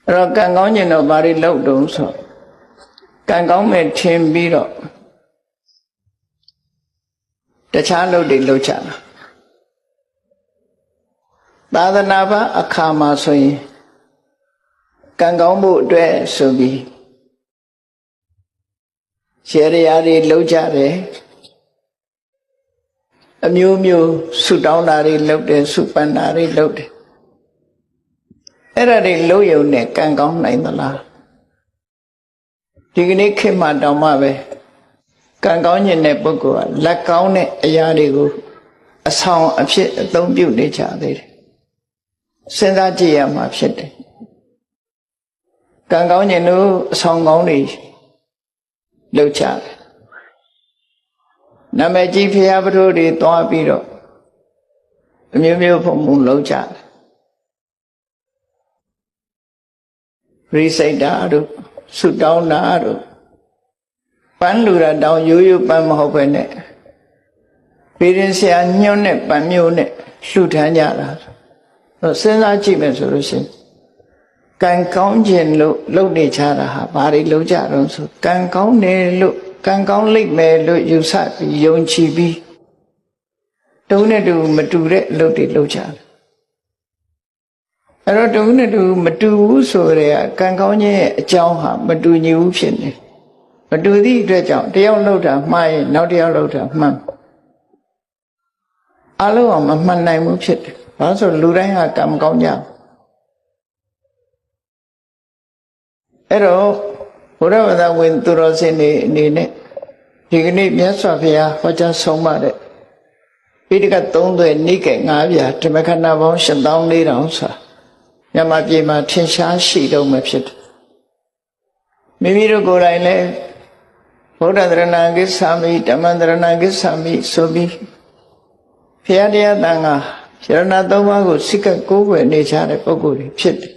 rồi càng có nhìn nó bà đi lâu đúng rồi càng có mẹ thêm bí đó để trả lâu đi lâu trả ta đã nạp á khá mà xoay càng có bộ trẻ sự bí sẽ đi lâu trả đấy miêu miêu sự đau là đi lâu để sự bàn là đi lâu đểအဲ့ဒါတွေလုံးယုံနဲ့ကံကောင်းနိုင်သလားဒီကနေ့ခေတ်မှာတောင်မှပဲကံကောင်းခြင်းတဲ့ပုဂ္ဂိုလ်ကလက်ကောင်းတဲ့အရာတွေကိုအဆောင်အဖြစ်အသုံးပြုနေကြသေးတယ်စဉ်းစားကြည့်ရမှာဖြစ်တယ်ကံကောင်းခြင်းတို့အဆောင်ကောင်းတွေလုပ်ကြတယ်နာမည်ကြီးဖျားပထိုးတွေတွားပြီးတော့အမျိုးမျိုးဖုံဖုံလုပ်ကြတယ်ရိစိတ်တာတို့ဆုတောင်းတာတို့ပန်းလူတာတောင်းရိုးရိုးပန်းမဟုတ်ပဲနဲ့ပြည်ရင်ဆရာညွှန်းတဲ့ပန်းမျိုးနဲ့လှူထမ်းကြတာစဉ်းစားကြည့်မယ်ဆိုလို့ရှိရင်ကံကောင်းခြင်းလို့လုပ်နေကြတာဟာဘာတွေလုပ်ကြတော့ဆိုကံကောင်းတယ်လို့ကံကောင်းလိမ့်မယ်လို့ယူဆပြီးယုံကြည်ပြီးတုံးနဲ့တူမတူတဲ့အလုပ်တွေလုပ်ကြတယ်အဲ့တော့တုံးနဲ့တူမတူဘူးဆိုတဲ့ကံကောင်းခြင်းရဲ့အကြောင်းဟာမတူညီဘူးဖြစ်နေမတူသည့်အတွက်ကြောင့်တယောက်လုပ်တာမှားရင်နောက်တယောက်လုပ်တာမှန်အလုံးအောင်မမှန်နိုင်ဘူးဖြစ်တယ်ဘာလို့ဆိုလူတိုင်းဟာကံမကောင်းကြအဲ့တော့ဘုရားဘာသာဝင်သူတော်စင်တွေအနေနဲ့ဒီကနေ့မြတ်စွာဘုရားဟောကြားဆုံးမတဲ့ပိဋကတ်3 သွဲနိကေ9ပြာဓမ္မခဏပေါင်း8400ဆိုတာညမပြေမှာထင်ရှားရှိတော့မှဖြစ်တယ်မိမိတို့ကိုယ်တိုင်လည်းဘုရားသရဏဂစ္ဆာမိဓမ္မသရဏဂစ္ဆာမိဆိုပြီးဘုရားတရားတန်ခါရဏ3ပါးကိုစိတ်ကကိုးကွယ်နေကြတဲ့ပုဂ္ဂိုလ်တွေဖြစ်တယ်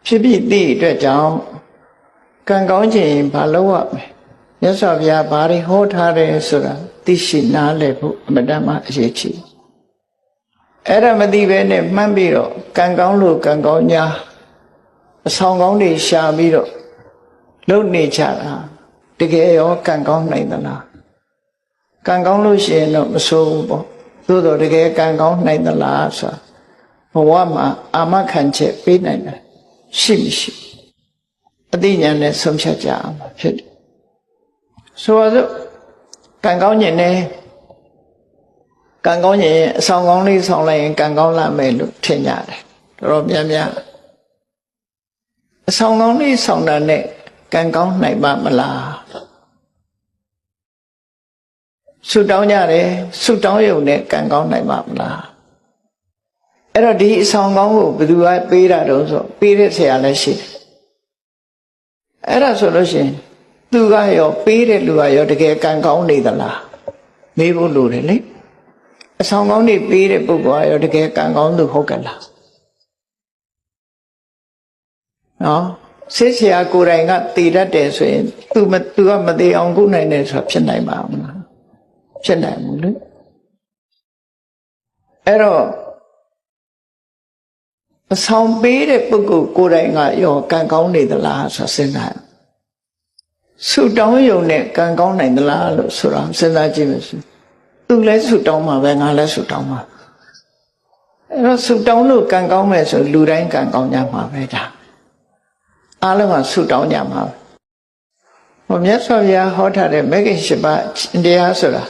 ဖြစ်ပြီးသည့်အတွက်ကြောင့်ကံကောင်းခြင်းဘာလို့ရမလဲမြတ်စွာဘုရားဘာတွေဟောထားတယ်ဆိုတာသိရှိနားလည်ဖို့အမှန်တမ်းအရေးကြီးအဲ့ဒါမသိပဲနဲ့မှန်းပြီးတော့ကံကောင်းလို့ကံကောင်း냐အဆောင်ကောင်းတွေရှာပြီးတော့လုပ်နေကြတာတကယ်ရောကံကောင်းနိုင်သလားကံကောင်းလို့ရှိရင်တော့မဆိုးဘူးပေါ့သို့တော်တကယ်ကံကောင်းနိုင်သလားဆိုတာဘဝမှာအာမခံချက်ပေးနိုင်တယ်ရှိမရှိအသိဉာဏ်နဲ့ဆုံးဖြတ်ကြအောင်ဖြစ်တယ်ဆိုတော့ကံကောင်းခြင်းနဲ့ကံကောင်းရင်အဆောင်ကောင်းလေးဆောင်လိုက်ရင်ကံကောင်းလာမယ်လို့ထင်ကြတယ်တော်များများအဆောင်ကောင်းလေးဆောင်တာနဲ့ကံကောင်းနိုင်ပါမလားဆုတောင်းကြတယ်ဆုတောင်းရုံနဲ့ကံကောင်းနိုင်ပါမလားအဲ့တော့ဒီအဆောင်ကောင်းကိုဘယ်သူကပေးတာတုံးဆိုပေးတဲ့ဆရာလည်းရှိတယ်အဲ့ဒါဆိုလို့ရှိရင်သူကရောပေးတဲ့လူကရောတကယ်ကံကောင်းနေသလားမေးဖို့လိုတယ်လေအဆောင်ကောင်းတွေပေးတဲ့ပုဂ္ဂိုလ်ကရောတကယ်ကံကောင်းသူဟုတ်ကလားနော်ဆစ်ဆရာကိုယ်တိုင်ကတည်တတ်တယ်ဆိုရင်သူကမသေးအောင်ကုနိုင်တယ်ဆိုတာဖြစ်နိုင်ပါမလားဖြစ်နိုင်ဘူးလေအဲ့တော့အဆောင်ပေးတဲ့ပုဂ္ဂိုလ်ကိုယ်တိုင်ကရောကံကောင်းနေသလားဆိုစဉ်းစားဆုတောင်းရုံနဲ့ကံကောင်းနိုင်သလားလို့ဆိုတာစဉ်းစားကြည့်မယ်ဆိုသူလည်းဆုတောင်းမှာပဲငါလည်းဆုတောင်းမှာအဲ့တော့ဆုတောင်းလို့ကံကောင်းမယ်ဆိုလူတိုင်းကံကောင်းကြမှာပဲဒါအားလုံးကဆုတောင်းကြမှာပဲဟောမြတ်စွာဘုရားဟောထားတဲ့မဂ္ဂင်၈ပါးတရားဆိုတာ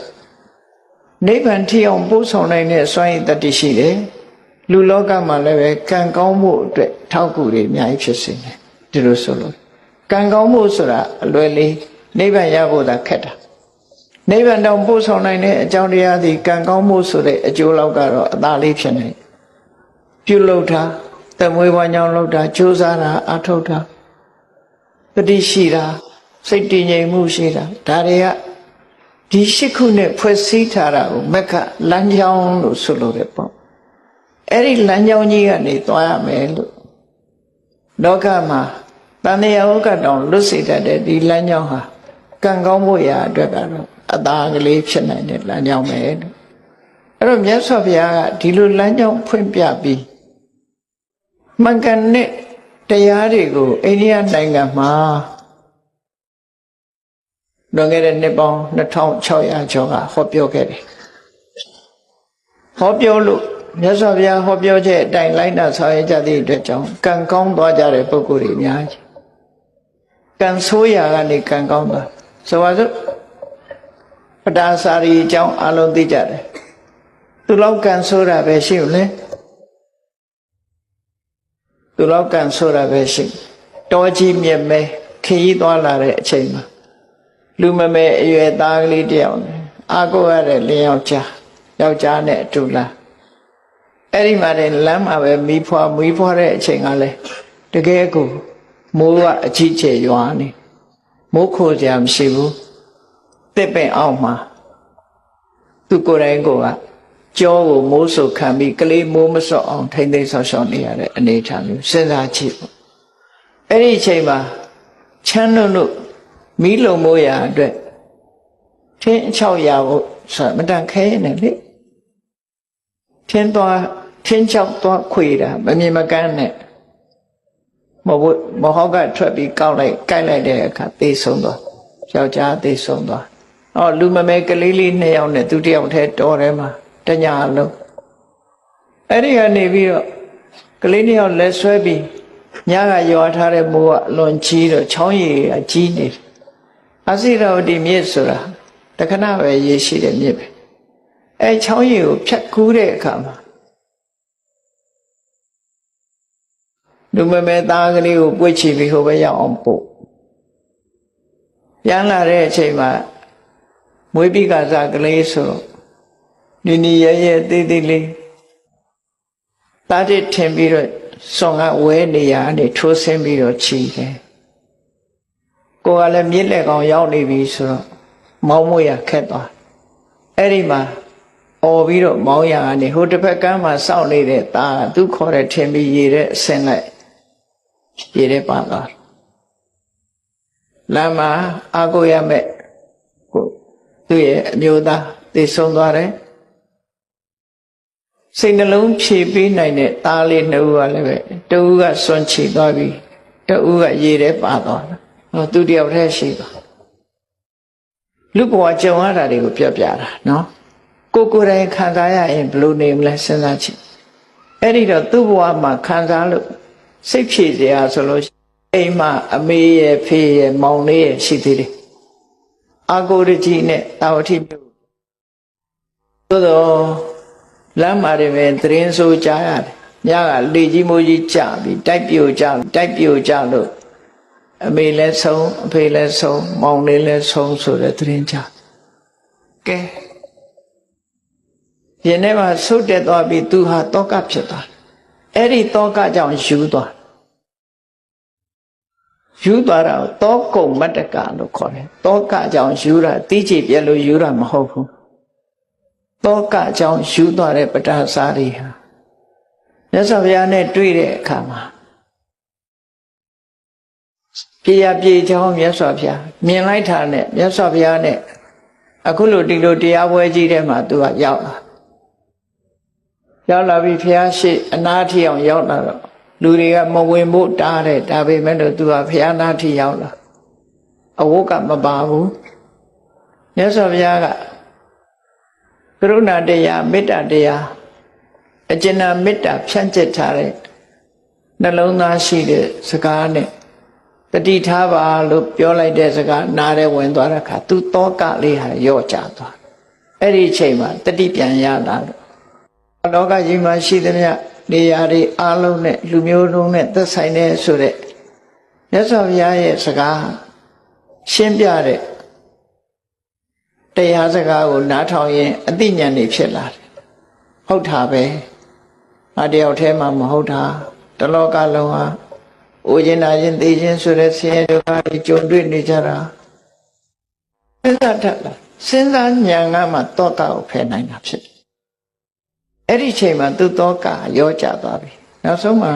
နိဗ္ဗာန်ထိအောင်ပို့ဆောင်နိုင်တဲ့စွမ်းရည်တတ္တိရှိတယ်လူလောကမှာလည်းပဲကံကောင်းမှုအတွက်ထောက်ကူတွေအများကြီးဖြစ်စေတယ်ဒီလိုဆိုလို့ကံကောင်းမှုဆိုတာအလွယ်လေးနိဗ္ဗာန်ရဖို့သာခက်တာနိဗ္ဗာန်တောင်ပို့ဆောင်နိုင်တဲ့အကြောင်းတရားသည်ကံကောင်းမှုဆိုတဲ့အကျိုးလောက်ကတော့အသာလေးဖြစ်နေပြုလုပ်တာတမွေးဝမ်းကြောင်းလုပ်တာကြိုးစားတာအထောက်တာတတိရှိတာစိတ်တည်ငြိမ်မှုရှိတာဒါတွေကဒီ၈ခုနဲ့ဖွဲ့စည်းထားတာကိုမက္ခလမ်းကြောင်းလို့ဆိုလို့ရပေါ့အဲ့ဒီလမ်းကြောင်းကြီးကနေသွားရမယ်လို့လောကမှာတဏှာဥက္ကတောင်လွတ်စေတတ်တဲ့ဒီလမ်းကြောင်းဟာကံကောင်းဖို့ရာအတွက်ကတော့အသာကလေးဖြစ်နိုင်တဲ့လမ်းကြောင်းပဲလို့အဲ့တော့မြတ်စွာဘုရားကဒီလိုလမ်းကြောင်းဖွင့်ပြပြီးမှန်ကန်တဲ့ တရားတွေကိုအိန္ဒိယနိုင်ငံမှာလွန်ခဲ့တဲ့နှစ်ပေါင်း2600ကျော်ကဟောပြောခဲ့တယ်ဟောပြောလို့မြတ်စွာဘုရားဟောပြောချက်အတိုင်းလိုက်နာဆောင်ရွက်ကြသည့်အတွက်ကြောင့်ကံကောင်းသွားကြတဲ့ပုဂ္ဂိုလ်တွေအများကြီးကံဆိုးရာကနေကံကောင်းသွားဆိုပါစို့ပဒါစာရီအကြောင်းအလုံးသိကြတယ်သူလောက်ကံဆိုးတာပဲရှိဘူးလေသူလောက်ကံဆိုးတာပဲရှိတောကြီးမြက်မဲခရီးသွားလာတဲ့အချိန်မှာလူမမဲအရွယ်သားကလေးတယောက်အာကိုရတဲ့လင်းယောက်ျားနဲ့အတူလာအဲ့ဒီမှာလမ်းမှာပဲမီးဖွားတဲ့အချိန်ကလည်းတကယ်ကိုမိုးကအကြီးကျယ်ရွာနေမိုးခိုကြမရှိဘူးတစ်ပင်အောက်မှာသူကိုယ်တိုင်ကကြောကိုမိုးဆုပ်ခံပြီးကလေးမိုးမစော့အောင်ထိမ့်သိမ်းဆောက်ရှောက်နေရတဲ့အနေအထားမျိုးစဉ်းစားကြည့်ပေါ့အဲ့ဒီအချိန်မှာချမ်းတို့မီးလုံမိုးရာအတွက်ထင်း600ဖို့ဆိုမတန်ခဲနေလေထင်းချောက်သွားခွေတာမမြင်မကန်းနဲ့မဟုတ်ကထွက်ပြီးကိုက်လိုက်တဲ့အခါသေဆုံးသွားယောက်ျားသေဆုံးသွားလူမမဲကလေးလေး2ယောက်နဲ့သူ1ယောက်ထဲတော်ထဲမှာတညလုံးအဲ့ဒီကနေပြီးတော့ကလေး2ယောက်လက်ဆွဲပြီးညကရွာထားတဲ့မိုးကအလွန်ကြီးတော့ချောင်းရည်ကကြီးနေတယ်အစိရဝတီမြစ်ဆိုတာတခဏပဲရေရှိတဲ့မြစ်ပဲအဲချောင်းရည်ကိုဖြတ်ကူးတဲ့အခါမှာလူမမဲသားကလေးကိုပွေ့ချပြီးဟိုဘက်ရောက်အောင်ပို့ပြန်လာတဲ့အချိန်မှာမွေးပြီးကစားကလေးဆိုနီရဲသေးသေးလေးတားတဲ့ထင်ပြီးတော့စွန်ကဝဲနေရကနေထိုးဆင်းပြီးတော့ချီတယ်ကိုကလည်းမြစ်လက်ကောင်ရောက်နေပြီဆိုတော့မောင်းမွေရခက်သွားအဲ့ဒီမှာអော်ပြီးတော့မောင်းရကနေဟိုတစ်ဖက်ကမ်းမှာစောင့်နေတဲ့သားသူခေါ်တဲ့ထင်ပြီးရေတဲ့အဆင်းလိုက်ရေတဲ့ပါသွားလမ်းမှာအာကိုရမဲ့သူ့ရဲ့အမျိုးသားသိဆုံးသွားတယ်စိတ်နှလုံးဖြည့်ပေးနိုင်တဲ့သားလေး2ဦးကလည်းပဲတဦးကစွန့်ချီသွားပြီတဦးကရေထဲပါသွားတယ်သူတယောက်တည်းရှိသွားလူဘဝကြုံရတာတွေကိုပြောပြတာနော်ကိုယ်တိုင်ခံစားရရင်ဘယ်လိုနေမလဲစဉ်းစားကြည့်အဲ့ဒီတော့သူ့ဘဝမှာခံစားလို့စိတ်ဖြည့်စရာဆိုလို့အိမ်မှာအမေရဲ့ဖေးရဲ့မောင်လေးရဲ့ရှိသေးတယ်အာကိုရကြီးနဲ့တာဝတိမြို့သို့တော့လမ်းမှာတွေပဲသတင်းဆိုကြားရတယ်ညကလေကြီးမိုးကြီးကြပြီးတိုက်ပြိုကြလို့အမေလည်းဆုံးအဖေလည်းဆုံးမောင်လေးလည်းဆုံးဆိုတဲ့သတင်းကြားကဲယနေ့မှာဆုတ်တက်သွားပြီးသူဟာတောကဖြစ်သွားအဲ့ဒီတောကကြောင့်ယူသွားတာတောကုံမတ္တကလို့ခေါ်တယ်တောကကြောင့်ယူတာတိကျပြလို့ယူတာမဟုတ်ဘူးတောကကြောင့်ယူသွားတဲ့ပဒါစာရီဟာမြတ်စွာဘုရားနဲ့တွေ့တဲ့အခါမှာပြေချောင်းမြတ်စွာဘုရားမြင်လိုက်တာနဲ့မြတ်စွာဘုရားနဲ့အခုလိုဒီလိုတရားပွဲကြီးထဲမှာသူကရောက်လာပြီးဘုရားရှိအနာထီအောင်ရောက်လာတော့လူတွေကမဝင်ဖို့တားတယ်ဒါပေမဲ့လို့သူကဘုရားနာထီရောက်လာအဝတ်ကမပါဘူးမြတ်စွာဘုရားကကရုဏာတရားမေတ္တာတရားအကျဉ်းမေတ္တာဖြန့်ကျက်ထားတဲ့နှလုံးသားရှိတဲ့စကားနဲ့တတိထားပါလို့ပြောလိုက်တဲ့စကားနားထဲဝင်သွားတဲ့အခါသူတောကလေးဟာရော့ကျသွားအဲ့ဒီအချိန်မှာတတိပြန်ရလာလို့လောကကြီးမှာရှိသမျှနေရာတွေအားလုံးနဲ့လူမျိုးလုံးနဲ့သက်ဆိုင်တဲ့ဆိုတဲ့မြတ်စွာဘုရားရဲ့စကားရှင်းပြတဲ့တရားစကားကိုနားထောင်ရင်အသိဉာဏ်တွေဖြစ်လာတယ်ဟုတ်တာပဲငါတယောက်တည်းမှမဟုတ်တာတလောကလုံးဟာအိုခြင်းနာခြင်းသိခြင်းဆိုတဲ့ဆင်းရဲဒုက္ခတွေကြုံတွေ့နေကြတာစဉ်းစားတတ်လားစဉ်းစားဉာဏ်ကမှတောကကိုဖယ်နိုင်တာဖြစ်တယ်အဲ့ဒီချိန်မှာသူတောကရောကြသွားပြီနောက်ဆုံးမှာ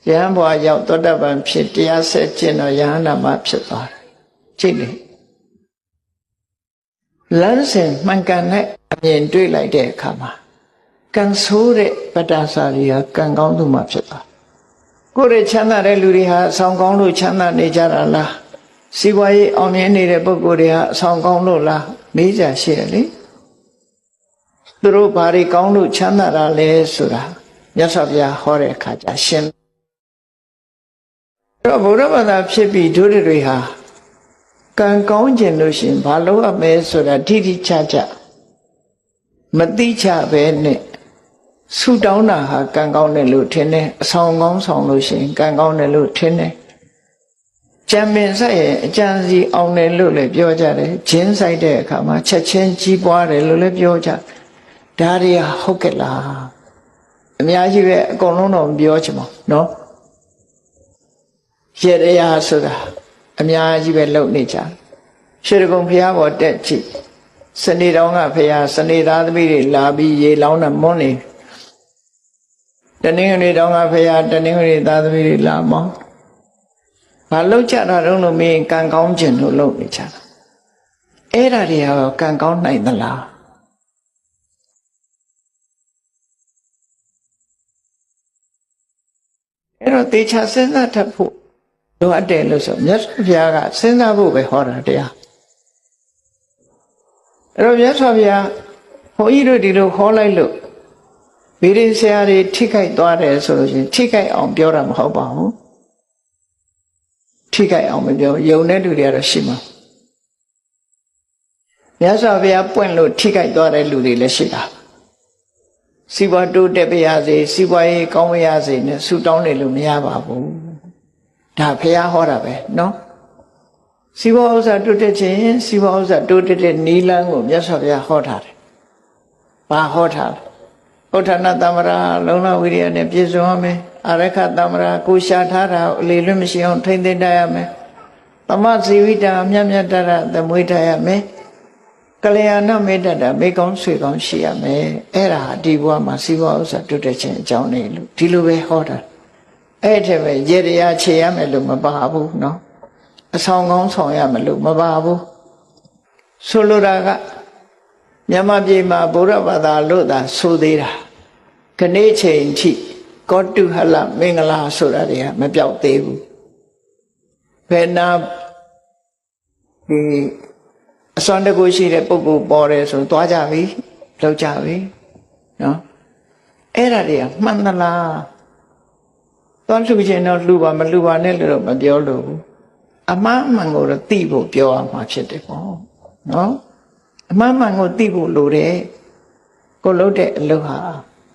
ယဟန်ဘဝရောက်သောတပန်ဖြစ်တရားဆက်ကျင့်တော့ယဟန္တာမဖြစ်သွားတယ်ကြည့်လေလမ်းစဉ်မှန်ကန်တဲ့အမြင်တွေ့လိုက်တဲ့အခါမှာကံဆိုးတဲ့ပတ္တစာရီကကံကောင်းသူမှဖြစ်သွား ကိုယ်ရဲ့ချမ်းသာတဲ့လူတွေဟာအဆောင်ကောင်းလို့ချမ်းသာနေကြတာလားစီးပွားရေးအောင်မြင်နေတဲ့ပုဂ္ဂိုလ်တွေဟာအဆောင်ကောင်းလို့လားမေးကြရှိတယ်လေသူတို့ဘာတွေကောင်းလို့ချမ်းသာတာလဲဆိုတာမြတ်စွာဘုရားဟောတဲ့အခါကျရှင်းတော့ဘုရားဘာသာဖြစ်ပြီးတို့တွေဟာကံကောင်းခြင်းလို့ရှိရင်ဘာလို့အမဲဆိုတာထိထိချာချာမတိချပဲနဲ့ဆူတောင်းတာဟာကံကောင်းတယ်လို့ထင်တယ်အဆောင်ကောင်းဆောင်လို့ရှိရင်ကံကောင်းတယ်လို့ထင်တယ်ကြံပင်ဆိုင်ရဲ့အကြံစီအောင်တယ်လို့လည်းပြောကြတယ်ဂျင်းဆိုင်တဲ့အခါမှာချက်ချင်းကြီးပွားတယ်လို့လည်းပြောကြဒါတွေဟာဟုတ်ကဲ့လားအများကြီးပဲအကုန်လုံးတော့မပြောချင်ပါဘူးနော်ရေတရားဆိုတာအများကြီးပဲလုပ်နေကြရှေးတကုံဘုရားပေါ်တက်ကြည့်စနေတော်ကဘုရားစနေသားသမီးတွေလာပြီးရေလောင်းတဲ့မွန်းနေတနင်္ဂနွေတော်ကဘုရားတနင်္ဂနွေသားသမီးတွေလာမောင်းဘာလုပ်ကြတာတော့လို့မင်းကံကောင်းခြင်းလို့လုပ်နေကြတာအဲ့ဒါတွေဟာကံကောင်းနိုင်သလားအဲ့တော့တေချာစဉ်းစားတတ်ဖို့လိုအပ်တယ်လို့ဆိုမြတ်စွာဘုရားကစဉ်းစားဖို့ပဲဟောတာတရားအဲ့တော့မြတ်စွာဘုရားဘုန်းကြီးတို့ဒီလိုခေါ်လိုက်လို့ဗီရင်ဆရာတွေထိခိုက်သွားတယ်ဆိုလို့ရှိရင်ထိခိုက်အောင်ပြောတာမဟုတ်ပါဘူးထိခိုက်အောင်မပြောယုံတဲ့လူတွေကတော့ရှိမှာမြတ်စွာဘုရားပွင့်လို့ထိခိုက်သွားတဲ့လူတွေလည်းရှိတာစီးပွားတိုးတက်ပါရစေစီးပွားရေးကောင်းပါရစေနဲ့ဆုတောင်းနေလို့မရပါဘူးဒါဘုရားဟောတာပဲနော်စီးပွားဥစ္စာတိုးတက်ခြင်းစီးပွားဥစ္စာတိုးတက်တဲ့နိလန်းကိုမြတ်စွာဘုရားဟောထားတယ်ဘာဟောထားလဲဥဋ္ဌာဏတမ္မရာလုံလဝိရိယနဲ့ပြည့်စုံရမယ်အရခတမ္မရာကိုရှာထားတာအလေလွတ်မရှိအောင်ထိမ့်သိမ်းတတ်ရမယ်သမဇီဝိတာမြတ်မြတ်တရသမွေးထားရမယ်ကလျာဏမေတ္တာမိကောင်းဆွေကောင်းရှိရမယ်အဲ့ဒါဒီဘဝမှာစီးပွားဥစ္စာတိုးတက်ခြင်းအကြောင်းလေးလို့ဒီလိုပဲဟောတာအဲ့ထက်ပဲရေတရားခြေရမယ်လို့မပါဘူးနော်အဆောင်ကောင်းဆောင်ရမယ်လို့မပါဘူးဆိုလိုတာကမြန်မာပြည်မှာဗုဒ္ဓဘာသာလို့သာဆိုသေးတာခဏိချိန်ထိကောတုဟလမင်္ဂလာဆိုတာတွေကမပြောက်သေးဘူးဘယ်နာဒီအစွမ်းတကူရှိတဲ့ပုဂ္ဂိုလ်ပေါ်တယ်ဆိုသွားကြပြီလောက်ကြပြီနော်အဲ့ဒါတွေကမှန်သလားသွားလှူခြင်းတော့လှူပါမလှူပါနဲ့လို့တော့မပြောလို့ဘူးအမှားမှန်ကိုတော့သိဖို့ပြောရမှာဖြစ်တယ်ပေါ့နော်အမှားမှန်ကိုသိဖို့လိုတယ်ကိုလုပ်တဲ့အလုပ်ဟာ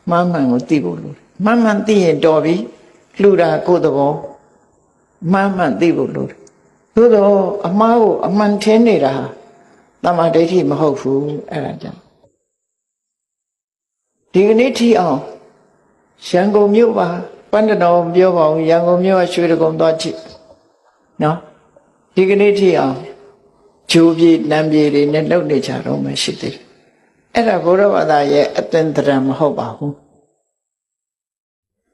မှားမှန်ကိုသိဖို့လိုတယ်မှန်မှန်သိရင်တော်ပြီလှူတာကိုယ်သဘောမှားမှန်သိဖို့လိုတယ်သို့တော့အမှားကိုအမှန်ထင်နေတာတမ္မာဒိဋ္ဌိမဟုတ်ဘူးအဲ့ဒါကြောင့်ဒီကနေ့ထိအောင်ရန်ကုန်မြို့ပါပန္နတော်ပြောပါဦးရန်ကုန်မြို့ကရွှေတကုံသွားကြည့်နော်ဒီကနေ့ထိအောင်ဂျိုးပြေနံပြေတွေနဲ့လှုပ်နေကြတော့မှရှိသေးတယ်အဲ့ဒါဘုရားဘာသာရဲ့အသင်္တရံမဟုတ်ပါဘူး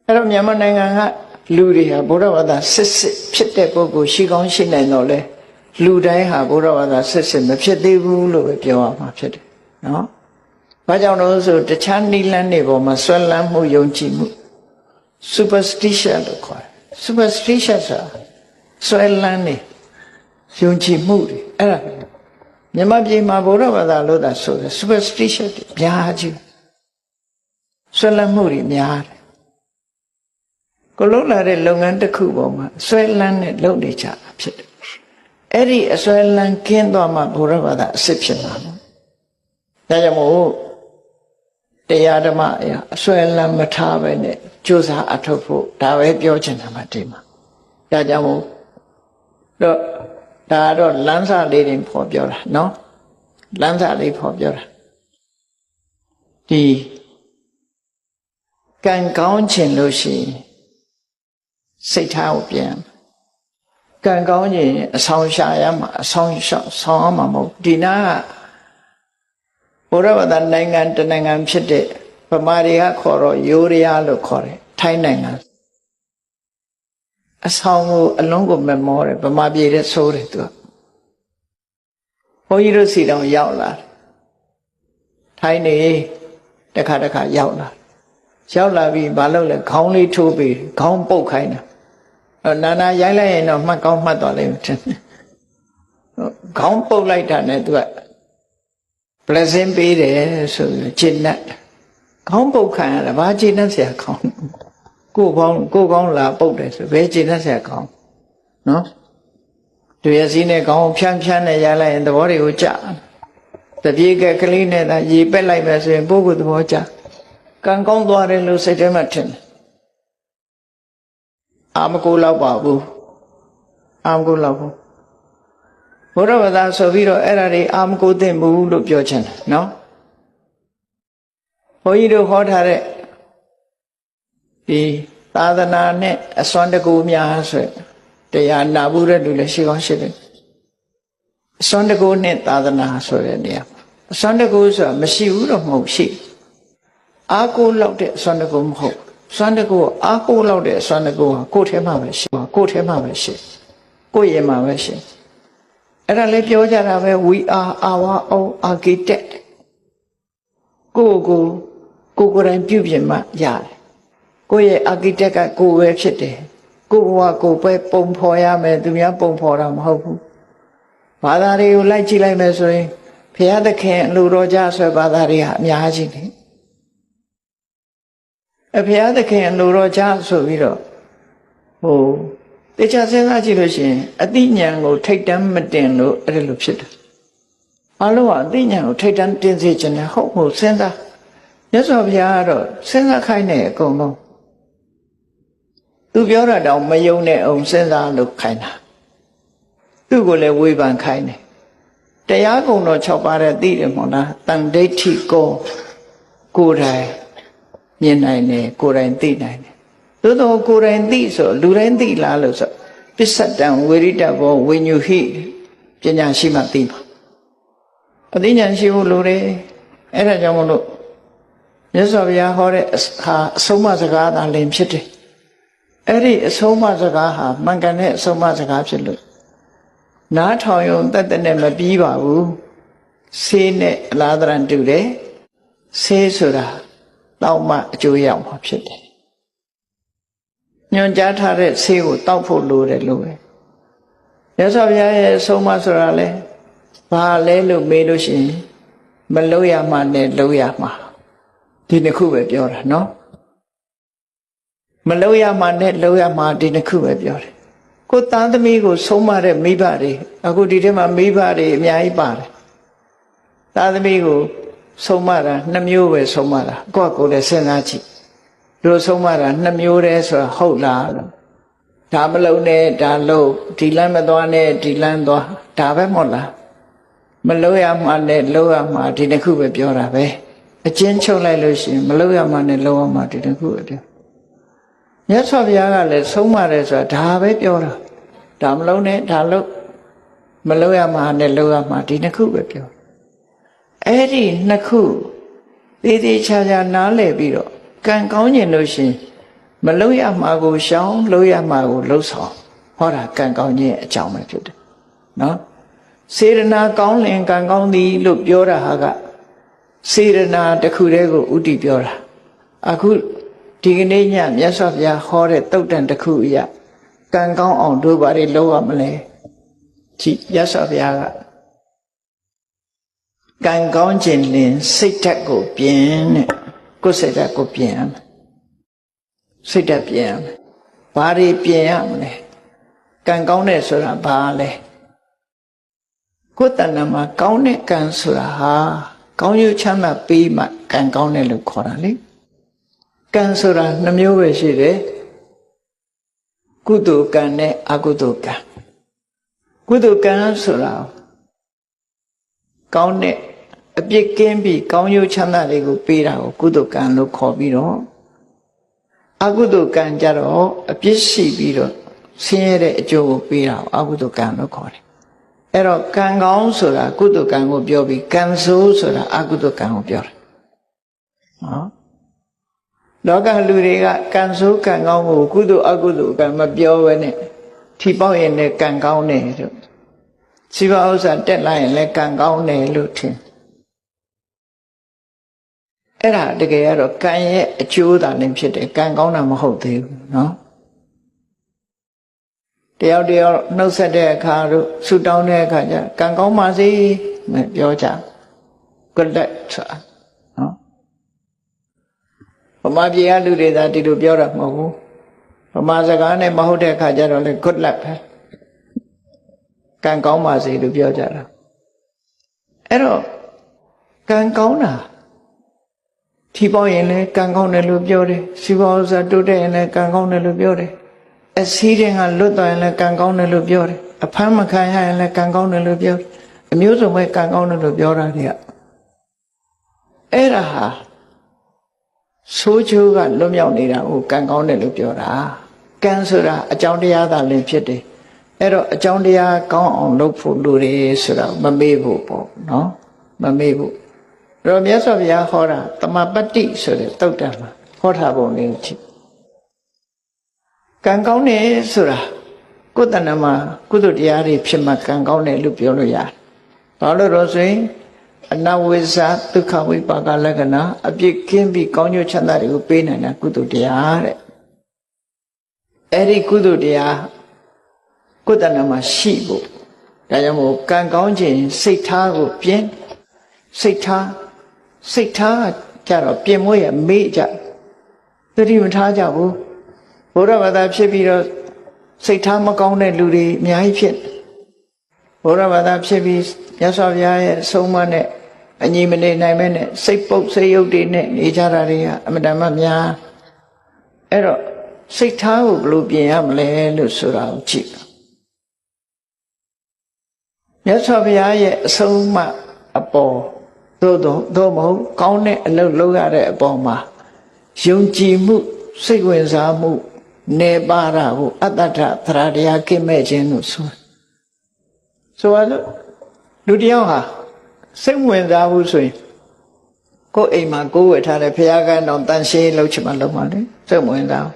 အဲ့တော့မြန်မာနိုင်ငံကလူတွေဟာဘုရားဘာသာစစ်ဖြစ်တဲ့ပုဂ္ဂိုလ်ရှိကောင်းရှိနိုင်တော့လေလူတိုင်းဟာဘုရားဘာသာစစ်မဖြစ်သေးဘူးလို့ပဲပြောရမှာဖြစ်တယ်နော်ဘာကြောင့်လို့ဆိုတခြားနိလန်းတွေပေါ်မှာဆွဲလန်းမှုယုံကြည်မှု superstition လို့ခေါ်တယ် superstition ဆိုတာဆွဲလန်းနေယုံကြည်မှုတွေအဲ့ဒါမြန်မာပြည်မှာဘုရားဘာသာလို့သာဆိုတယ် superstition တွေများကြီးဆွဲလန်းမှုတွေများတယ်ကိုလုံးလာတဲ့လုပ်ငန်းတစ်ခုပေါ်မှာဆွဲလန်းနဲ့လုပ်နေကြတာဖြစ်တယ်အဲ့ဒီအဆွဲလန်းကင်းသွားမှဘုရားဘာသာအစစ်ဖြစ်မှာနော်ဒါကြောင့်မို့တရားဓမ္မအရာအဆွဲလန်းမထားပဲနဲ့ကြိုးစားအထောက်ဖို့ဒါပဲပြောချင်တာမှဒီမှာဒါကြောင့်မို့တော့ဒါတော့လမ်းစာလေးတွေဖော်ပြောတာနော်လမ်းစာလေးဖော်ပြောတာဒီကံကောင်းခြင်းလို့ရှိရင်စိတ်ထားကိုပြန်ကံကောင်းခြင်းအဆောင်ရှာရမှာအဆောင်ရှောက်ဆောင်ရမှာမဟုတ်ဒီနာကဘုရားဘာသာနိုင်ငံတနိုင်ငံဖြစ်တဲ့ဗမာတွေကခေါ်တော့ယိုရီးယားလို့ခေါ်တယ်ထိုင်းနိုင်ငံအဆောင်ကိုအလုံးကိုမမောတယ်ဗမာပြည်တဲ့ဆိုးတယ်သူကဘုန်းကြီးတို့စီတောင်ရောက်လာတယ်ထိုင်းနေတခါရောက်လာပြီးမလုပ်လဲခေါင်းလေးထိုးပြီးခေါင်းပုတ်ခိုင်းတာ နာနာရိုက်လိုက်ရင်တော့မှတ်ကောင်းမှတ်သွားလိမ့်မယ်ခေါင်းပုတ်လိုက်တာနဲ့သူက blessing ပေးတယ်ဆိုပြီးကျင့်တတ်ခေါင်းပုတ်ခံရတာဘာကျင့်တတ်เสียခေါင်းကိုယ်ကောင်းလာပုတ်တယ်ဆိုဘယ်ကျင့်တတ်เสียခေါင်းနော်သူရစီနဲ့ခေါင်းဖြန်းနဲ့ရိုက်လိုက်ရင်သဘောတွေကိုကြတပြေကကလေးနဲ့သာရေပက်လိုက်မယ်ဆိုရင်ပုဂ္ဂိုလ်သဘောကြကံကောင်းသွားတယ်လို့စိတ်ထဲမှာထင်တယ်အာမကိုလောက်ပါဘူးအာမကိုလောက်ဘူးဘုရားဘာသာဆိုပြီးတော့အဲ့ဒါတွေအာမကိုသိမ့်ဘူးလို့ပြောချင်တယ်နော်ဘုန်းကြီးတို့ဟောထားတဲ့ဒီသာသနာနဲ့အစွမ်းတကူများဆိုတရားနာဘူးတဲ့လူလည်းရှိကောင်းရှိတယ်အစွမ်းတကူနဲ့သာသနာဆိုတဲ့နေရာအစွမ်းတကူဆိုတာမရှိဘူးတော့မဟုတ်ရှိအာကိုလောက်တဲ့အစွမ်းတကူမဟုတ်စွမ်းတကူအာကိုလောက်တဲ့အစွမ်းတကူဟာကိုယ်ထဲမှာပဲရှိကိုယ်ထဲမှာပဲရှိကိုယ်ရင်မှာပဲရှိအဲ့ဒါလည်းပြောကြတာပဲ we are our own architect ကိုယ်ကိုယ်တိုင်ပြုပြင်မှရတယ်ကိုယ့်ရဲ့ architect ကကိုယ်ပဲဖြစ်တယ်ကိုယ်ဘဝကိုယ်ပဲပုံဖော်ရမယ်သူများပုံဖော်တာမဟုတ်ဘူးဘာသာတွေကိုလိုက်ကြည့်လိုက်မယ်ဆိုရင်ဘုရားသခင်အလိုတော်ကြဆိုဘာသာတွေဟာအများကြီးနေဘုရားသခင်အလိုတော်ကြဆိုပြီးတော့တရားစဉ်းစားကြည့်လို့ရှိရင်အသိဉာဏ်ကိုထိတ်တန်းမတင်လို့အဲ့လိုဖြစ်တယ်အလုံးကအသိဉာဏ်ကိုထိတ်တန်းတင်စေခြင်းနဲ့ဟုတ်မှုစဉ်းစားမြတ်စွာဘုရားကတော့စဉ်းစားခိုင်းတဲ့အကုန်လုံးသူပြောတာတောင်မယုံနဲ့အောင်စဉ်းစားလို့ခိုင်းတာသူ့ကိုလည်းဝေဖန်ခိုင်းတယ်တရားကုံတော်6ပါးတဲ့သိတယ်မဟုတ်လားတန်ဒိဋ္ဌိကိုယ်တိုင်မြင်နိုင်တယ်ကိုယ်တိုင်သိနိုင်တယ်သို့တော့ကိုယ်တိုင်သိဆိုလူတိုင်းသိလားလို့ဆိုပစ္စတံဝေရိတဘောဝိညုဟိပညာရှိမှသိမှာအသိဉာဏ်ရှိဖို့လိုတယ်အဲ့ဒါကြောင့်မလို့မြတ်စွာဘုရားဟောတဲ့ဟာအဆုံးအမစကားသာလင်ဖြစ်တယ်အဲ့ဒီအဆုံးအမစကားဟာမှန်ကန်တဲ့အဆုံးအမစကားဖြစ်လို့နားထောင်ရုံတက်တဲ့နဲ့မပြီးပါဘူးဆေးနဲ့အလားတရန်တူတယ်ဆေးဆိုတာတောက်မှအကျိုးရမှာဖြစ်တယ်ညွန်ကြားထားတဲ့ဆေးကိုတောက်ဖို့လိုတယ်လို့ပဲမြတ်စွာဘုရားရဲ့အဆုံးအမဆိုတာလဲဘာလဲလို့မေးလို့ရှိရင်မလုပ်ရမှနဲ့လုပ်ရမှာဒီနှစ်ခုပဲပြောတာနော်မလုပ်ရမှနဲ့လုပ်ရမှာဒီနှစ်ခုပဲပြောတယ်ကိုသားသမီးကိုဆုံးမတဲ့မိဘတွေအခုဒီထဲမှာမိဘတွေအများကြီးပါတယ်သားသမီးကိုဆုံးမတာ2မျိုးပဲဆုံးမတာကိုယ့်ကိုယ်လည်းစဉ်းစားကြည့်တို့ဆုံးမတာ2မျိုးတည်းဆိုတာဟုတ်လားလို့ဒါမလုံးနဲ့ဒါလုံးဒီလမ်းမသွားနဲ့ဒီလမ်းသွားဒါပဲမဟုတ်လားမလုပ်ရမှနဲ့လုပ်ရမှဒီနှစ်ခုပဲပြောတာပဲအချင်းချုပ်လိုက်လို့ရှိရင်မလုပ်ရမှနဲ့လုပ်ရမှဒီနှစ်ခုပဲပြောမြတ်စွာဘုရားကလည်းဆုံးမတယ်ဆိုတာဒါပဲပြောတာဒါမလုံးနဲ့ဒါလုံးမလုပ်ရမှနဲ့လုပ်ရမှဒီနှစ်ခုပဲပြောအဲ့ဒီနှစ်ခုသေးသေးချာချာနားလည်ပြီးတော့ကံကောင်းကျင်လို့ရှိရင်မလုပ်ရမှကိုရှောင်လုပ်ရမှကိုလှုပ်ဆောင်ဟောတာကံကောင်းခြင်းအကြောင်းပဲဖြစ်တယ်နော်စေရနာကောင်းလင်ကံကောင်းသည်လို့ပြောတာဟာကစေရနာတစ်ခုတည်းကိုဥတည်ပြောတာအခုဒီကနေ့ညမြတ်စွာဘုရားဟောတဲ့တုတ်တန်တစ်ခုအရာကံကောင်းအောင်တို့ဘာတွေလုပ်ရမလဲကြည့်မြတ်စွာဘုရားကကံကောင်းခြင်းလင်စိတ်ဓာတ်ကိုပြင်တဲ့ကိုယ်စိတ်ဓာတ်ကိုပြင်ရမယ်စိတ်ဓာတ်ပြင်ရမယ်ဘာတွေပြင်ရမလဲကံကောင်းတဲ့ဆိုတာဘာလဲကိုယ်တဏ္ဍာမှာကောင်းတဲ့ကံဆိုတာဟာကောင်းကျိုးချမ်းသာပေးမှကံကောင်းတယ်လို့ခေါ်တာလေကံဆိုတာ2မျိုးပဲရှိတယ်ကုသိုလ်ကံနဲ့အကုသိုလ်ကံကုသိုလ်ကံဆိုတာကောင်းတဲ့အပြစ်ကင်းပြီးကောင်းကျိုးချမ်းသာတွေကိုပေးတာကိုကုသိုလ်ကံလို့ခေါ်ပြီးတော့အကုသိုလ်ကံကြတော့အပြစ်ရှိပြီးတော့ဆင်းရဲတဲ့အကျိုးကိုပေးတာကိုအကုသိုလ်ကံလို့ခေါ်တယ်အဲ့တော့ကံကောင်းဆိုတာကုသိုလ်ကံကိုပြောပြီးကံဆိုးဆိုတာအကုသိုလ်ကံကိုပြောတယ်နော်လောကလူတွေကကံဆိုးကံကောင်းကိုကုသိုလ်အကုသိုလ်ကံမပြောဘဲနဲ့ထီပေါက်ရင်လည်းကံကောင်းတယ်လို့စီးပွားဥစ္စာတက်လာရင်လည်းကံကောင်းတယ်လို့ထင်အဲ့ဒါတကယ်ကတော့ကံရဲ့အကျိုးသာလည်းဖြစ်တယ်ကံကောင်းတာမဟုတ်သေးဘူးနော် တယောက်တယောက်နှုတ်ဆက်တဲ့အခါတို့ဆူတောင်းတဲ့အခါကျကံကောင်းပါစေပြောကြ good luck ဆိုတာနော်ဗမာပြည်ကလူတွေသာဒီလိုပြောတာမဟုတ်ဘူးဗမာစကားနဲ့မဟုတ်တဲ့အခါကျတော့လေ good luck ပဲကံကောင်းပါစေလို့ပြောကြတာအဲ့တော့ကံကောင်းတာထီပေါက်ရင်လည်းကံကောင်းတယ်လို့ပြောတယ်စီးပွားဥစ္စာတိုးတက်ရင်လည်းကံကောင်းတယ်လို့ပြောတယ်အစည်းတဲ့ကလွတ်သွားရင်လည်းကံကောင်းတယ်လို့ပြောတယ်အဖမ်းမခံရရင်လည်းကံကောင်းတယ်လို့ပြောတယ်အမျိုးစုံပဲကံကောင်းတယ်လို့ပြောတာတွေကအဲ့ဒါဟာဆိုးချိုးကလွတ်မြောက်နေတာကိုကံကောင်းတယ်လို့ပြောတာကံဆိုတာအကြောင်းတရားသာလင်ဖြစ်တယ်အဲ့တော့အကြောင်းတရားကောင်းအောင်လုပ်ဖို့လိုတယ်ဆိုတာမမေ့ဖို့ပေါ့နော်မမေ့ဖို့အဲ့တော့မြတ်စွာဘုရားဟောတာတမပတ္တိဆိုတဲ့သုတ်တံမှာဟောထားပုံလေးကြည့်ကံကောင်းတယ်ဆိုတာကိုယ်တဏ္ဍမှာကုသိုလ်တရားတွေဖြစ်မှကံကောင်းတယ်လို့ပြောလို့ရတယ်ဘာလို့တော့ဆိုရင်အနဝိဇ္ဇဒုက္ခဝိပါကလက္ခဏာအပြစ်ကင်းပြီးကောင်းကျိုးချမ်းသာတွေကိုပေးနိုင်တာကုသိုလ်တရားတဲ့အဲ့ဒီကုသိုလ်တရားကိုယ်တဏ္ဍမှာရှိဖို့ဒါကြောင့်မို့ကံကောင်းခြင်းစိတ်ထားကိုပြင်စိတ်ထားကြတော့ပြင်မွေးရမေ့ကြသတိမထားကြဘူးဘုရားဘာသာဖြစ်ပြီးတော့စိတ်ထားမကောင်းတဲ့လူတွေအများကြီးဖြစ်ဘုရားဘာသာဖြစ်ပြီးမြတ်စွာဘုရားရဲ့အဆုံးအမနဲ့အညီမနေနိုင်မဲနဲ့စိတ်ပုတ်စိတ်ယုတ်တွေနဲ့နေကြတာတွေကအမှန်တမ်းများအဲ့တော့စိတ်ထားကိုဘယ်လိုပြင်ရမလဲလို့ဆိုတာကိုကြည့်မြတ်စွာဘုရားရဲ့အဆုံးအမအပေါ်သို့မဟုတ်ကောင်းတဲ့အလုပ်လုပ်ရတဲ့အပေါ်မှာယုံကြည်မှုစိတ်ဝင်စားမှုနေပါတာကိုအတ္တထသရတရားကိမဲ့ခြင်းလို့ဆိုရလို့လူတယောက်ဟာစိတ်ဝင်စားဘူးဆိုရင်ကိုယ်အိမ်မှာကိုယ်ဝယ်ထားတဲ့ဘုရားကတော်တန်ရှင်းလုပ်ချင်မှလုပ်မှလေစိတ်ဝင်စား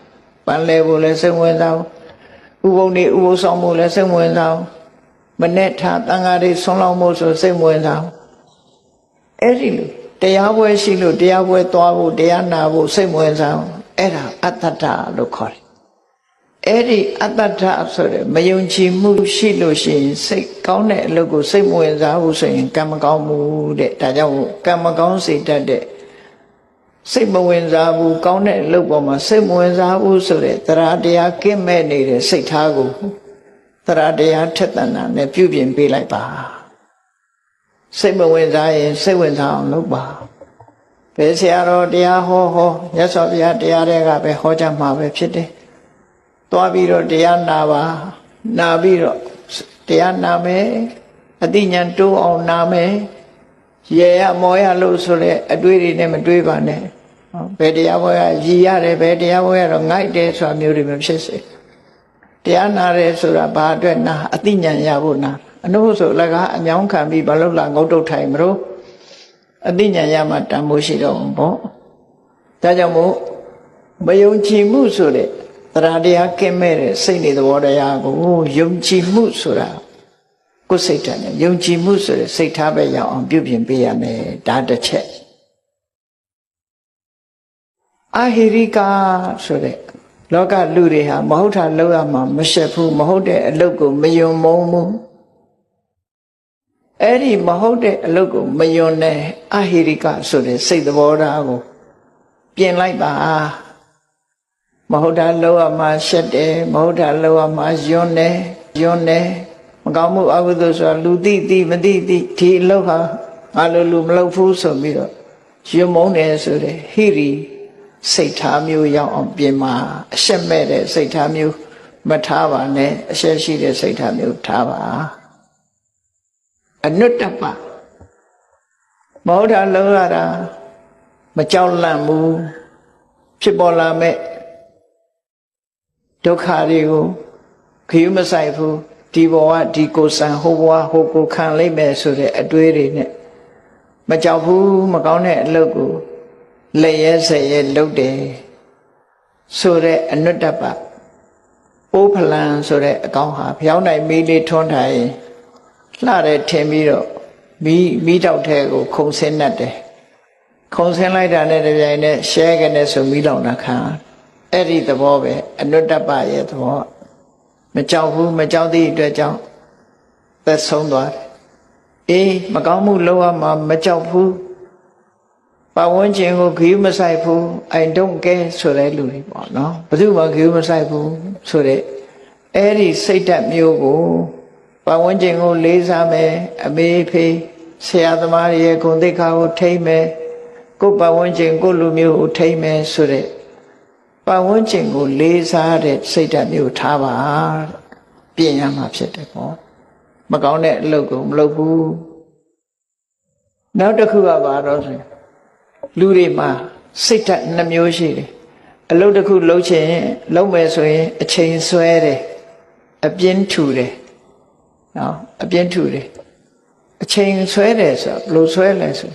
ပန်းလဲဖို့လည်းစိတ်ဝင်စားဥပုံနေဥပုဆောင်ဖို့လည်းစိတ်ဝင်စားမနဲ့ထားတန်ဃာတွေဆွမ်းလောင်းဖို့ဆိုစိတ်ဝင်စားအဲ့ဒီလိုတရားပွဲရှိလို့တရားပွဲသွားဖို့တရားနာဖို့စိတ်ဝင်စားအဲ့ဒါအတ္တထလို့ခေါ်တယ်အဲ့ဒီအတ္တထဆိုတဲ့မယုံကြည်မှုရှိလို့ရှိရင်စိတ်ကောင်းတဲ့အလုပ်ကိုစိတ်မဝင်စားဘူးဆိုရင်ကံမကောင်းဘူးတဲ့ဒါကြောင့်ကံမကောင်းစေတတ်တဲ့စိတ်မဝင်စားဘူးကောင်းတဲ့အလုပ်ပေါ်မှာစိတ်မဝင်စားဘူးဆိုတဲ့တရားတရားကင်းမဲ့နေတဲ့စိတ်ထားကိုတရားတရားထက်သန်တာနဲ့ပြုပြင်ပေးလိုက်ပါစိတ်မဝင်စားရင်စိတ်ဝင်စားအောင်လုပ်ပါဘယ်ဆရာတော်တရားဟောမြတ်စွာဘုရားတရားတွေကပဲဟောကြမှာပဲဖြစ်တယ်သွားပြီးတော့တရားနာပါနာပြီးတော့တရားနာမယ်အတိညာတိုးအောင်နာမယ်ရေရမောရလို့ဆိုတဲ့အတွေးတွေနဲ့မတွေးပါနဲ့ဘယ်တရားပွဲကရည်ရတယ်ဘယ်တရားပွဲကတော့ငိုက်တယ်ဆိုတာမျိုးတွေမဖြစ်စေတရားနာတယ်ဆိုတာဘာအတွက်နာအတိညာရဖို့နာအနုဆိုလကအညောင်းခံပြီးဘာလို့လာငုတ်တုတ်ထိုင်မလို့အတိညာရမှတန်ဖိုးရှိတော့ဘောဒါကြောင့်မို့မယုံကြည်မှုဆိုတဲ့တရားတရားကင်းမဲ့တဲ့စိတ်နေသဘောတရားကိုယုံကြည်မှုဆိုတာကိုယ်စိတ်ဓာတ်နဲ့ယုံကြည်မှုဆိုတဲ့စိတ်ထားပဲရောက်အောင်ပြုပြင်ပေးရမယ်ဒါတစ်ချက်အာဟိရိကာဆိုတဲ့လောကလူတွေဟာမဟုတ်တာလုပ်ရမှာမရှက်ဘူးမဟုတ်တဲ့အလုပ်ကိုမယုံမုန်းဘူးအဲ့ဒီမဟုတ်တဲ့အလုပ်ကိုမယုံတဲ့အာဟိရိကဆိုတဲ့စိတ်သဘောထားကိုပြင်လိုက်ပါမဟုတ်တာလောက်ရမှာရှက်တယ်မဟုတ်တာလောက်ရမှာယွန်းတယ်မကောင်းမှုအကုသိုလ်ဆိုတာလူသိမသိဒီအလုပ်ဟာငါလူမလုပ်ဘူးဆိုပြီးတော့ယွန်းမုန်းတယ်ဆိုတဲ့ဟိရိစိတ်ထားမျိုးရောက်အောင်ပြင်မှာအရှက်မဲ့တဲ့စိတ်ထားမျိုးမထားပါနဲ့အရှက်ရှိတဲ့စိတ်ထားမျိုးထားပါအနုတ္တပမဟုတ်တာလောက်ရတာမကြောက်လန့်ဘူးဖြစ်ပေါ်လာမဲ့ဒုက္ခတွေကိုခရီးမဆိုင်ဘူးဒီဘဝဒီကိုယ်ဆံဟိုဘဝဟိုကိုခံလိုက်မယ်ဆိုတဲ့အတွေးတွေနဲ့မကြောက်ဘူးမကောင်းတဲ့အလုပ်ကိုလက်ရဲဆက်ရဲလုပ်တယ်ဆိုတဲ့အနုတ္တပပိုးဖလံဆိုတဲ့အကောင်ဟာဖျောင်းနိုင်မီးလေးထွန်းထိုင်လှတယ်ထင်ပြီးတော့မီးတောက်ထဲကိုခုံဆင်းတတ်တယ်ခုံဆင်းလိုက်တာနဲ့တပြိုင်နက်ရှဲကနေဆိုမီးလောင်တာခံအဲ့ဒီသဘောပဲအနုတ္တပရဲ့သဘော မကြောက်ဘူးမကြောက်သည့်အတွက်ကြောင့်သက်ဆုံးသွားတယ်အေးမကောင်းမှုလုပ်ရမှာမကြောက်ဘူးပတ်ဝန်းကျင်ကိုခရီးမဆိုင်ဘူး I don't care ဆိုတဲ့လူတွေပေါ့နော်ဘယ်သူမှခရီးမဆိုင်ဘူးဆိုတဲ့အဲ့ဒီစိတ်ဓာတ်မျိုးကိုပတ်ဝန်းကျင်ကိုလေးစားမယ်အမေဖေးဆရာသမားရဲ့ဂုဏ်သိက္ခာကိုထိမ့်မယ်ကိုယ်ပတ်ဝန်းကျင်ကိုလူမျိုးကိုထိမ့်မယ်ဆိုတဲ့ပတ်ဝန်းကျင်ကိုလေးစားတဲ့စိတ်ဓာတ်မျိုးထားပါပြင်ရမှာဖြစ်တယ်ပေါ့မကောင်းတဲ့အလုပ်ကိုမလုပ်ဘူးနောက်တစ်ခုကဘာတော့ဆိုလူတွေမှာစိတ်ဓာတ်နှမျိုးရှိတယ်အလုပ်တစ်ခုလုပ်ချင်လုပ်မယ်ဆိုရင်အချိန်ဆွဲတယ်အပြင်းထူတယ်နော်အပြင်းထူတယ်အချိန်ဆွဲတယ်ဆိုဘယ်လိုဆွဲလဲဆို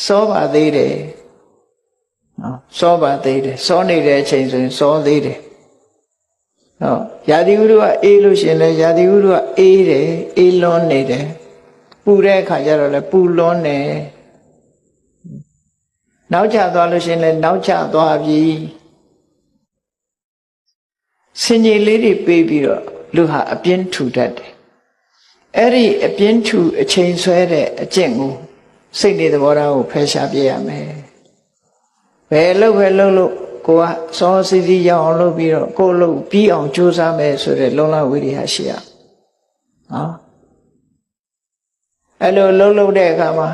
စောပါသေးတယ်နော်စောပါသေးတယ်စောနေတဲ့အချိန်ဆိုရင်စောသေးတယ်နော်ရာသီဥတုကအေးလို့ရှိရင်လည်းရာသီဥတုကအေးတယ်အေးလွန်းနေတယ်ပူတဲ့အခါကျတော့လည်းပူလွန်းတယ်နောက်ကျသွားလို့ရှိရင်လည်းနောက်ကျသွားပြီစင်ကြီးလေးတွေပေးပြီးတော့လူဟာအပြင်းထူတတ်တယ်အဲ့ဒီအပြင်းထူအချိန်ဆွဲတဲ့အကျင့်ကိုစိတ်နေသဘောထားကိုဖယ်ရှားပြရမယ်ဘယ်လို့ကိုကစောစီစီရောက်အောင်လုပ်ပြီးတော့ကိုယ်လုပ်ပြီးအောင်ကြိုးစားမယ်ဆိုတဲ့လုံလဝိရိယရှိရနော်အဲ့လိုလုပ်တဲ့အခါမှာ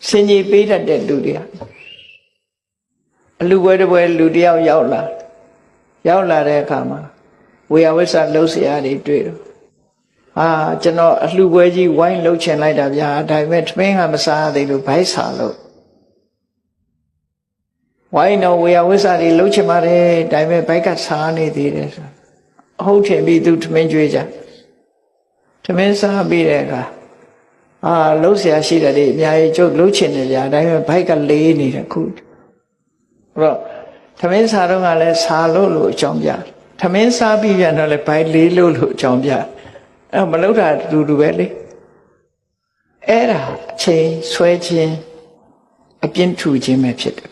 စင်ကြီးပေးတတ်တဲ့လူတွေအလူပွဲတစ်ပွဲလူတယောက်ရောက်လာတဲ့အခါမှာဝေယဝိဆလှုပ်ရှားတွေတွေ့တော့ကျွန်တော်အလှပွဲကြီးဝိုင်းလှုပ်ချင်လိုက်တာဗျာဒါပေမဲ့ထမင်းကမစားသေးလို့ဗိုက်ဆာလို့ဝိုင်းတော့ဝေယဝိဆတွေလှုပ်ချင်ပါတယ်ဒါပေမဲ့ဗိုက်ကစားနေသေးတယ်ဆိုအဟုတ်ထင်ပြီးသူထမင်းကျွေးကြထမင်းစားပြီးတဲ့အခါလှုပ်ရှားရှိတယ်လေအများကြီးကျုပ်လှုပ်ချင်တယ်ဗျာဒါပေမဲ့ဗိုက်ကလေးနေတယ်ခုအဲ့တော့ထမင်းစားတော့ကလည်းစားလို့အကြောင်းပြထမင်းစားပြီးပြန်တော့လည်းဗိုက်လေးလို့အကြောင်းပြမလှုပ်တာတူပဲလေအဲ့ဒါအချိန်ဆွဲခြင်းအပြင်းထူခြင်းပဲဖြစ်တယ်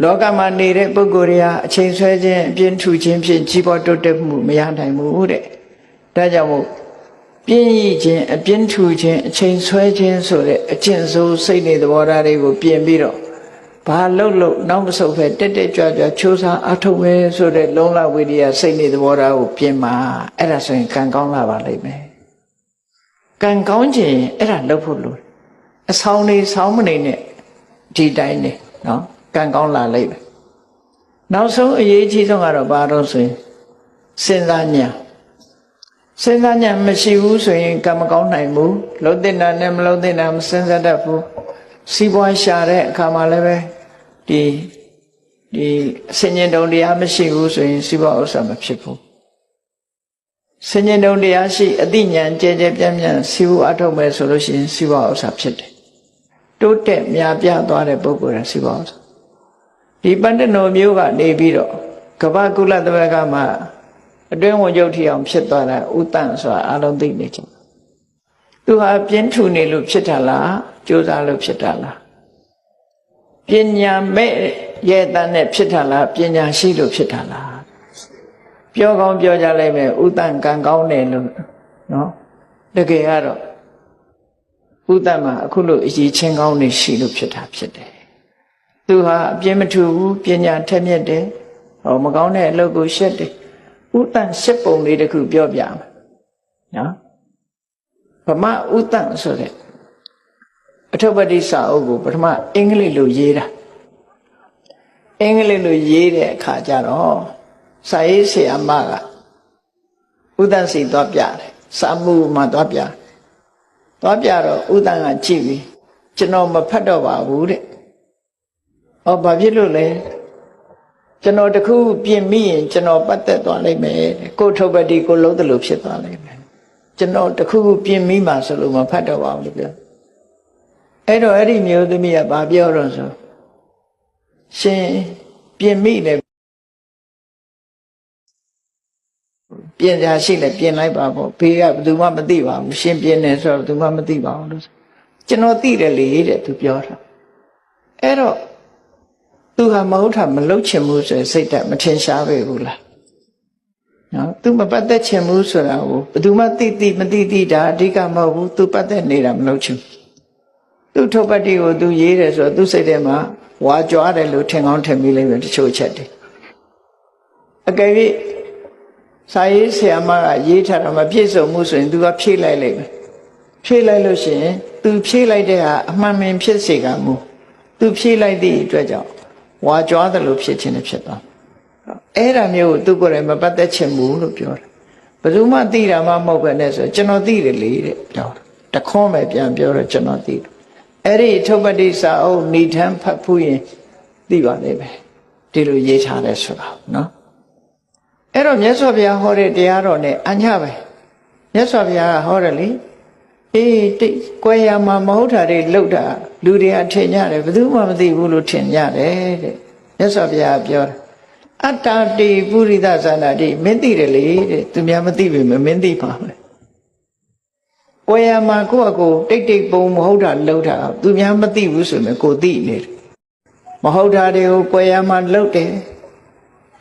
လောကမှာနေတဲ့ပုဂ္ဂိုလ်တွေဟာအချိန်ဆွဲခြင်းအပြင်းထူခြင်းဖြင့်ကြီးပွားတိုးတက်မှုမရနိုင်ဘူးတဲ့ဒါကြောင့်မို့ပြင်းရခြင်းအပြင်းထူခြင်းအချိန်ဆွဲခြင်းဆိုတဲ့အကျင့်ဆိုးစိတ်နေသဘောထားတွေကိုပြင်ပြီးတော့ဘာလို့နောက်မဆုတ်ပဲတက်ကြွချိုးစားအထုတ်ပဲဆိုတဲ့လုံလဝိရိယစိတ်နေသဘောထားကိုပြင်မှာအဲ့ဒါဆိုရင်ကံကောင်းလာပါလိမ့်မယ်ကံကောင်းခြင်းအဲ့ဒါလုပ်ဖို့လိုအဆောင်နေဆောင်းမနေနဲ့ဒီတိုင်းနေနော်ကံကောင်းလာလိမ့်မယ်နောက်ဆုံးအရေးကြီးဆုံးကတော့ဘာလို့ဆိုရင်စဉ်းစားဉာဏ်မရှိဘူးဆိုရင်ကံမကောင်းနိုင်ဘူးလုံးတင်တာနဲ့မလုံးတင်တာမစဉ်းစားတတ်ဘူးစီးပွားရှာတဲ့အခါမှာလည်းပဲဒီဆင်ញင်တုံတရားမရှိဘူးဆိုရင်စီးပွားဥစ္စာမဖြစ်ဘူးဆင်ញင်တုံတရားရှိအသိဉာဏ်ကျဲပြန့်စီးပွားအထုတ်မယ်ဆိုလို့ရှိရင်စီးပွားဥစ္စာဖြစ်တယ်တိုးတက်များပြားသွားတဲ့ပုဂ္ဂိုလ်ကစီးပွားဥစ္စာဒီပန္တနောမျိုးကနေပြီးတော့ကပ္ပကုလသမဂ္ဂမှာအတွင်းဝင်ချုပ်ထီအောင်ဖြစ်သွားတာဥတ္တန်ဆိုတာအလုံးသိနေကြသူဟာပြင်းထူနေလို့ဖြစ်တာလားကြိုးစားလို့ဖြစ်တာလားပညာမဲ့ရဲ့တန်းနဲ့ဖြစ်တာလားပညာရှိလို့ဖြစ်တာလားပြောကောင်းပြောကြလိုက်မယ်ဥတ္တန်ကံကောင်းတယ်လို့နော်တကယ်ကတော့ဥတ္တန်မှာအခုလို့အရေးချင်းကောင်းနေရှိလို့ဖြစ်တာဖြစ်တယ်သူဟာအပြင်းမထူဘူးပညာထက်မြက်တယ်မကောင်းတဲ့အလုပ်ကိုရှက်တယ်ဥတ္တန်ရှစ်ပုံလေးတစ်ခုပြောပြမယ်နော်ဗမာဥတ္တန်ဆိုတဲ့အထုပ္ပတိစာအုပ်ကိုပထမအင်္ဂလိပ်လိုရေးတာအင်္ဂလိပ်လိုရေးတဲ့အခါကျတော့စာရေးဆရာမကဥတ္တန်စီသွားပြတယ်စာမှုမှာသွားပြတော့ဥတ္တန်ကကြည့်ပြီးကျွန်တော်မဖတ်တော့ပါဘူးတဲ့ဘာဖြစ်လို့လဲကျွန်တော်တခုပြင်မိရင်ကျွန်တော်ပတ်သက်သွားလိမ့်မယ်ကိုထုပ္ပတိကိုလုံးတယ်လို့ဖြစ်သွားလိမ့်မယ်ကျွန်တော်တခုပြင်မိမှဆိုလို့မဖတ်တော့ပါဘူးလို့ပြောအဲ့တော့အဲ့ဒီမျိုးသမီးကဘာပြောတော့ဆိုရှင်ပြင်မိတယ်ပြင်ကြရှိလဲပြင်လိုက်ပါပေါ့ဘေးကဘယ်သူမှမသိပါဘူးရှင်ပြင်တယ်ဆိုတော့ဘယ်သူမှမသိပါဘူးလို့ကျွန်တော်သိတယ်လေတဲ့သူပြောတာအဲ့တော့သူဟာမဟုတ်တာမလုပ်ချင်ဘူးဆိုရင်စိတ်ဓာတ်မထင်ရှားပဲဘူးလား နော်သူမပတ်သက်ချင်ဘူးဆိုတာကိုဘယ်သူမှသိမသိတာအဓိကမဟုတ်ဘူးသူပတ်သက်နေတာမလုပ်ချင်သူထုတ်ပတ်တိကိုသူရေးတယ်ဆိုတော့သူစိတ်ထဲမှာဝါကြွားတယ်လို့ထင်ကောင်းထင်မိလိမ့်မယ်တချို့ချက်တွေအကယ်၍စာရေးဆရာမကရေးထားတာမပြည့်စုံမှုဆိုရင်သူကဖြည့်လိုက်လိမ့်မယ်ဖြည့်လိုက်လို့ရှိရင်သူဖြည့်လိုက်တဲ့ဟာအမှန်မှန်ဖြစ်စေကမူသူဖြည့်လိုက်သည့်အတွက်ကြောင့်ဝါကြွားတယ်လို့ဖြစ်ခြင်းနဲ့ဖြစ်သွားအဲ့ဒါမျိုးကိုသူကိုယ်တိုင်မပတ်သက်ချင်ဘူးလို့ပြောတယ်ဘယ်သူမှသိတာမှမဟုတ်ပဲနဲ့ဆိုကျွန်တော်သိတယ်လေတဲ့ပြောတယ်တခွန်းပဲပြန်ပြောတော့ကျွန်တော်သိတယ်အဲ့ဒီထုတ်ပတိစာအုပ်ဏိဌာန်ဖတ်ဖူးရင်သိပါလိမ့်မယ်ဒီလိုရေးထားတယ်ဆိုတာနော်အဲ့တော့မြတ်စွာဘုရားဟောတဲ့တရားတော်နဲ့အညပဲမြတ်စွာဘုရားကဟောတယ်လေအေးတိတ်ကွယ်ရမှာမဟုတ်တာတွေလောက်တာလူတွေအထင်ရတယ်ဘယ်သူမှမသိဘူးလို့ထင်ရတယ်တဲ့မြတ်စွာဘုရားပြောတယ်အတ္တတိပုရိသဇာနာတိမင်းသိတယ်လေတဲ့သူများမသိပြီမင်းသိပါမယ်ကွယ်ရမှာကိုယ့်အကိုတိတ်ပုံမဟုတ်တာလောက်တာသူများမသိဘူးဆိုရင်ကိုသိနေတယ်မဟုတ်တာတွေကိုကွယ်ရမှာလောက်တယ်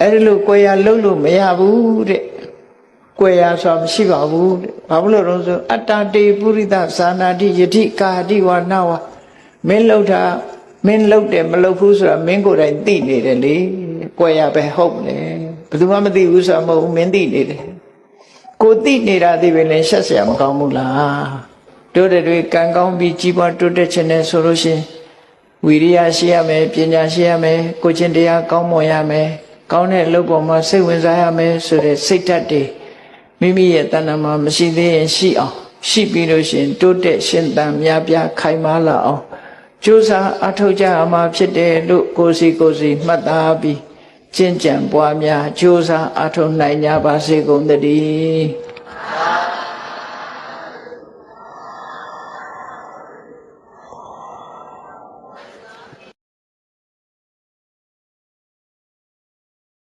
အဲ့ဒီလိုကွယ်ရလုံးလို့မရဘူးတဲ့ကွယ်ရဆိုမရှိပါဘူးတဲ့ဘာလို့လဲဆိုအတ္တတေပုရိသဇာနာတိယတိကာတိဝနာဝမင်းလောက်တာမင်းလောက်တယ်မလောက်ဘူးဆိုတာမင်းကိုယ်တိုင်သိနေတယ်လေကွယ်ရပဲဟုတ်လေဘယ်သူမှမသိဘူးဆိုတာမဟုတ်ဘူးမင်းသိနေတယ်ကိုသိနေတာသိပဲလေရှက်เสียမကောင်းဘူးလားတို့တွေကံကောင်းပြီးကြီးပွားတိုးတက်ခြင်းနဲ့ဆိုလို့ရှိရင်ဝိရိယရှိရမယ်ပညာရှိရမယ်ကိုချင်းတရားကောင်းမွန်ရမယ်ကောင်းတဲ့အလုပ်ပေါ်မှာစိတ်ဝင်စားရမယ်ဆိုတဲ့စိတ်ဓာတ်တွေမိမိရဲ့တဏ္ဍာမှာမရှိသေးရင်ရှိအောင်ရှိပြီးလို့ရှိရင်တိုးတက်ရှင်သန်များပြားခိုင်မာလာအောင်ကြိုးစားအထောက်ကြရမှာဖြစ်တယ်လို့ကိုယ်စီမှတ်သားပြီးကျင့်ကြံပွားများကြိုးစားအထောက်နိုင်ကြပါစေကုန်သတည်း